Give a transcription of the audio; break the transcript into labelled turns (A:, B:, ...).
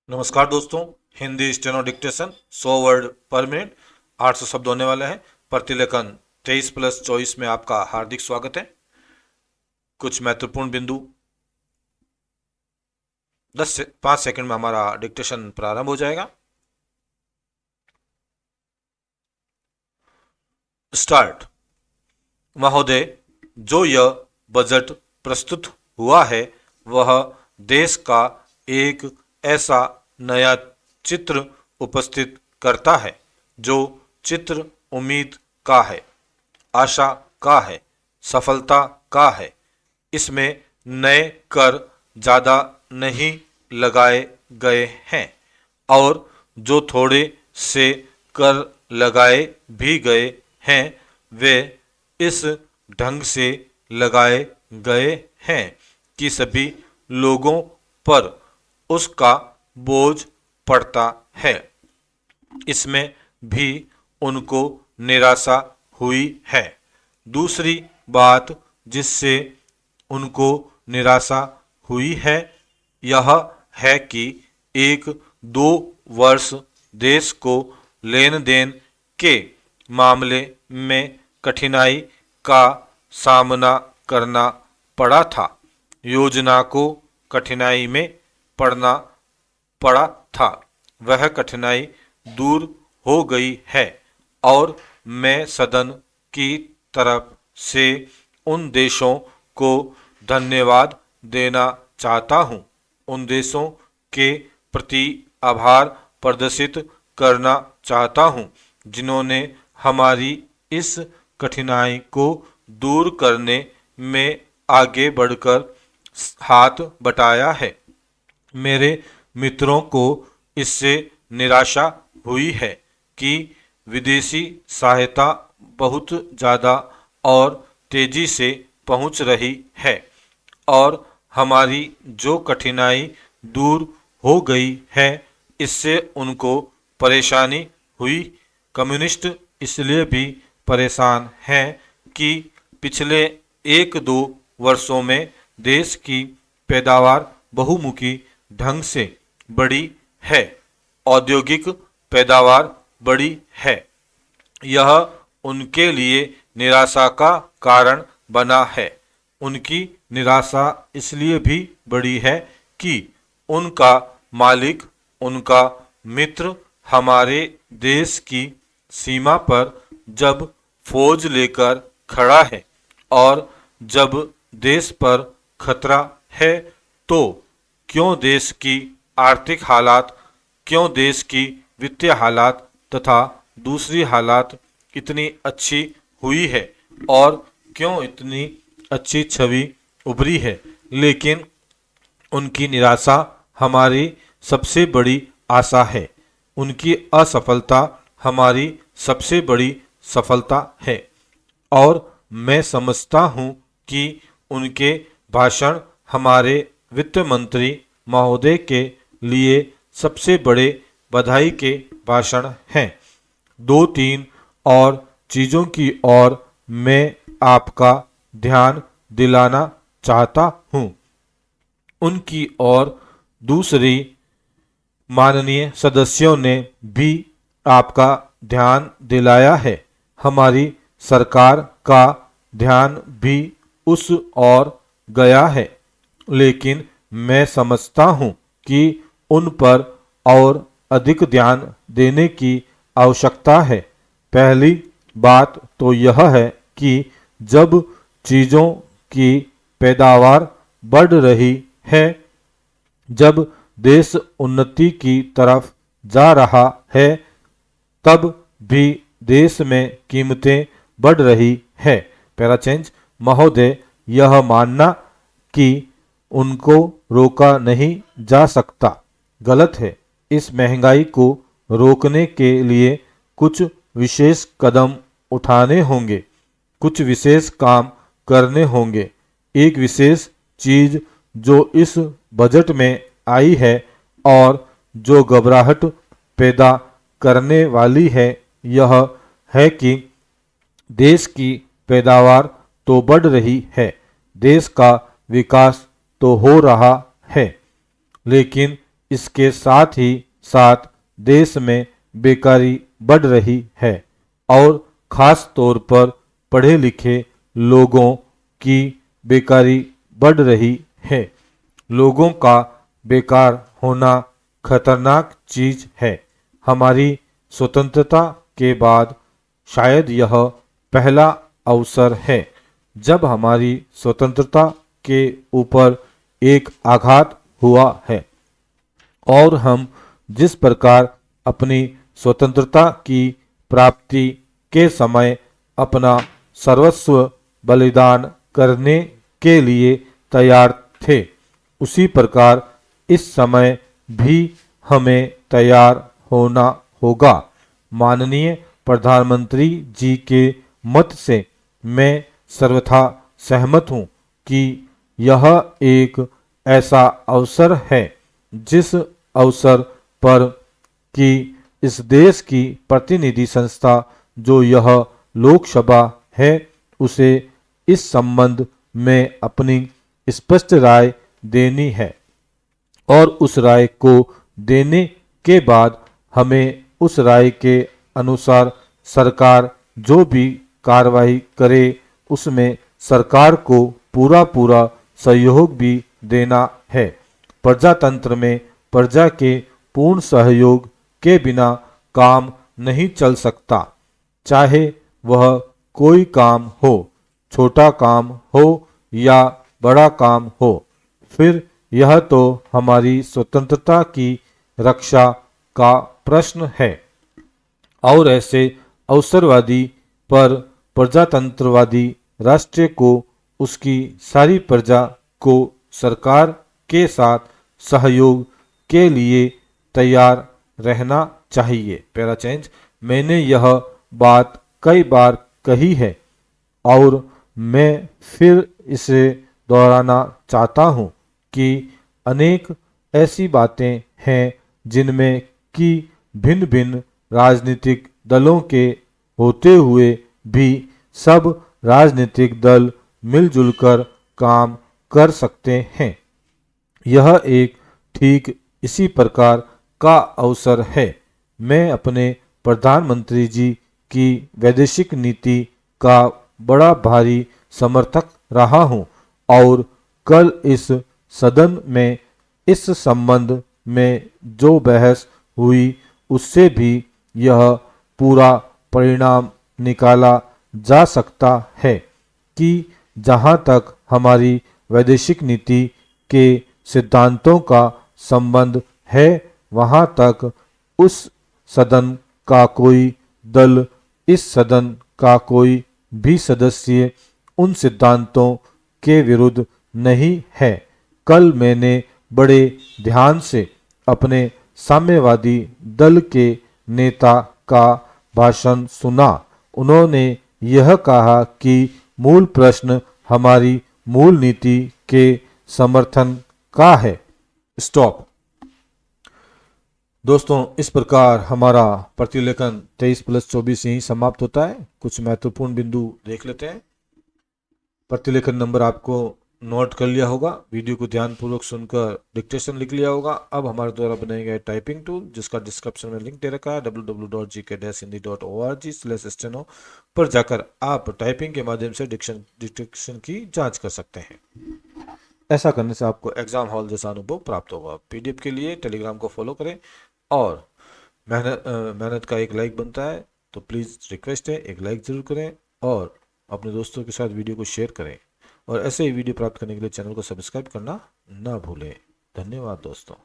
A: नमस्कार दोस्तों। Hindi steno dictation 100 word पर मिनट 800 शब्द होने वाले हैं। प्रतिलेखन 23+24 में आपका हार्दिक स्वागत है। कुछ महत्वपूर्ण बिंदु 10 से 5 सेकंड में हमारा डिक्टेशन प्रारंभ हो जाएगा। स्टार्ट। महोदय, जो यह बजट प्रस्तुत हुआ है वह देश का एक ऐसा नया चित्र उपस्थित करता है जो चित्र उम्मीद का है, आशा का है, सफलता का है। इसमें नए कर ज़्यादा नहीं लगाए गए हैं और जो थोड़े से कर लगाए भी गए हैं वे इस ढंग से लगाए गए हैं कि सभी लोगों पर उसका बोझ पड़ता है। इसमें भी उनको निराशा हुई है। दूसरी बात जिससे उनको निराशा हुई है यह है कि 1-2 वर्ष देश को लेन देन के मामले में कठिनाई का सामना करना पड़ा था। योजना को कठिनाई में पड़ना पड़ा था, वह कठिनाई दूर हो गई है और मैं सदन की तरफ से उन देशों को धन्यवाद देना चाहता हूँ, उन देशों के प्रति आभार प्रदर्शित करना चाहता हूँ जिन्होंने हमारी इस कठिनाई को दूर करने में आगे बढ़कर हाथ बटाया है। मेरे मित्रों को इससे निराशा हुई है कि विदेशी सहायता बहुत ज़्यादा और तेज़ी से पहुंच रही है और हमारी जो कठिनाई दूर हो गई है इससे उनको परेशानी हुई। कम्युनिस्ट इसलिए भी परेशान हैं कि पिछले 1-2 वर्षों में देश की पैदावार बहुमुखी ढंग से बढ़ी है, औद्योगिक पैदावार बढ़ी है। यह उनके लिए निराशा का कारण बना है। उनकी निराशा इसलिए भी बढ़ी है कि उनका मालिक, उनका मित्र हमारे देश की सीमा पर जब फौज लेकर खड़ा है और जब देश पर खतरा है तो क्यों देश की आर्थिक हालात, क्यों देश की वित्तीय हालात तथा दूसरी हालात इतनी अच्छी हुई है और क्यों इतनी अच्छी छवि उभरी है। लेकिन उनकी निराशा हमारी सबसे बड़ी आशा है, उनकी असफलता हमारी सबसे बड़ी सफलता है। और मैं समझता हूँ कि उनके भाषण हमारे वित्त मंत्री महोदय के लिए सबसे बड़े बधाई के भाषण हैं। 2-3 और चीज़ों की ओर मैं आपका ध्यान दिलाना चाहता हूँ। उनकी और दूसरी माननीय सदस्यों ने भी आपका ध्यान दिलाया है। हमारी सरकार का ध्यान भी उस ओर गया है, लेकिन मैं समझता हूँ कि उन पर और अधिक ध्यान देने की आवश्यकता है। पहली बात तो यह है कि जब चीज़ों की पैदावार बढ़ रही है, जब देश उन्नति की तरफ जा रहा है, तब भी देश में कीमतें बढ़ रही है। पैराचेंज। महोदय, यह मानना कि उनको रोका नहीं जा सकता गलत है। इस महंगाई को रोकने के लिए कुछ विशेष कदम उठाने होंगे, कुछ विशेष काम करने होंगे। एक विशेष चीज जो इस बजट में आई है और जो घबराहट पैदा करने वाली है यह है कि देश की पैदावार तो बढ़ रही है, देश का विकास तो हो रहा है, लेकिन इसके साथ ही साथ देश में बेकारी बढ़ रही है और खास तौर पर पढ़े लिखे लोगों की बेकारी बढ़ रही है। लोगों का बेकार होना खतरनाक चीज है। हमारी स्वतंत्रता के बाद शायद यह पहला अवसर है जब हमारी स्वतंत्रता के ऊपर एक आघात हुआ है और हम जिस प्रकार अपनी स्वतंत्रता की प्राप्ति के समय अपना सर्वस्व बलिदान करने के लिए तैयार थे, उसी प्रकार इस समय भी हमें तैयार होना होगा। माननीय प्रधानमंत्री जी के मत से मैं सर्वथा सहमत हूं कि यह एक ऐसा अवसर है जिस अवसर पर कि इस देश की प्रतिनिधि संस्था जो यह लोकसभा है उसे इस संबंध में अपनी स्पष्ट राय देनी है और उस राय को देने के बाद हमें उस राय के अनुसार सरकार जो भी कार्रवाई करे उसमें सरकार को पूरा सहयोग भी देना है। प्रजातंत्र में प्रजा के पूर्ण सहयोग के बिना काम नहीं चल सकता, चाहे वह कोई काम हो, छोटा काम हो या बड़ा काम हो। फिर यह तो हमारी स्वतंत्रता की रक्षा का प्रश्न है और ऐसे अवसरवादी पर प्रजातंत्रवादी राष्ट्र को उसकी सारी प्रजा को सरकार के साथ सहयोग के लिए तैयार रहना चाहिए। Para change. मैंने यह बात कई बार कही है और मैं फिर इसे दोहराना चाहता हूं कि अनेक ऐसी बातें हैं जिनमें कि भिन्न भिन्न राजनीतिक दलों के होते हुए भी सब राजनीतिक दल मिलजुल कर काम कर सकते हैं। यह एक ठीक इसी प्रकार का अवसर है। मैं अपने प्रधानमंत्री जी की वैदेशिक नीति का बड़ा भारी समर्थक रहा हूं और कल इस सदन में इस संबंध में जो बहस हुई उससे भी यह पूरा परिणाम निकाला जा सकता है कि जहां तक हमारी वैदेशिक नीति के सिद्धांतों का संबंध है वहां तक उस सदन का कोई दल, इस सदन का कोई भी सदस्य उन सिद्धांतों के विरुद्ध नहीं है। कल मैंने बड़े ध्यान से अपने साम्यवादी दल के नेता का भाषण सुना। उन्होंने यह कहा कि मूल प्रश्न हमारी मूल नीति के समर्थन का है। स्टॉप। दोस्तों, इस प्रकार हमारा प्रतिलेखन 23+24 यही समाप्त होता है। कुछ महत्वपूर्ण बिंदु देख लेते हैं। प्रतिलेखन नंबर आपको नोट कर लिया होगा, वीडियो को ध्यानपूर्वक सुनकर डिक्टेशन लिख लिया होगा। अब हमारे द्वारा बनाए गए टाइपिंग टूल जिसका डिस्क्रिप्शन में लिंक दे रखा है www.gk-hindi.org/steno पर जाकर आप टाइपिंग के माध्यम से डिक्टेशन की जांच कर सकते हैं। ऐसा करने से आपको एग्जाम हॉल जैसा अनुभव प्राप्त होगा। पीडीएफ के लिए टेलीग्राम को फॉलो करें और मेहनत का एक लाइक बनता है तो प्लीज़ रिक्वेस्ट है एक लाइक ज़रूर करें और अपने दोस्तों के साथ वीडियो को शेयर करें और ऐसे ही वीडियो प्राप्त करने के लिए चैनल को सब्सक्राइब करना ना भूलें। धन्यवाद दोस्तों।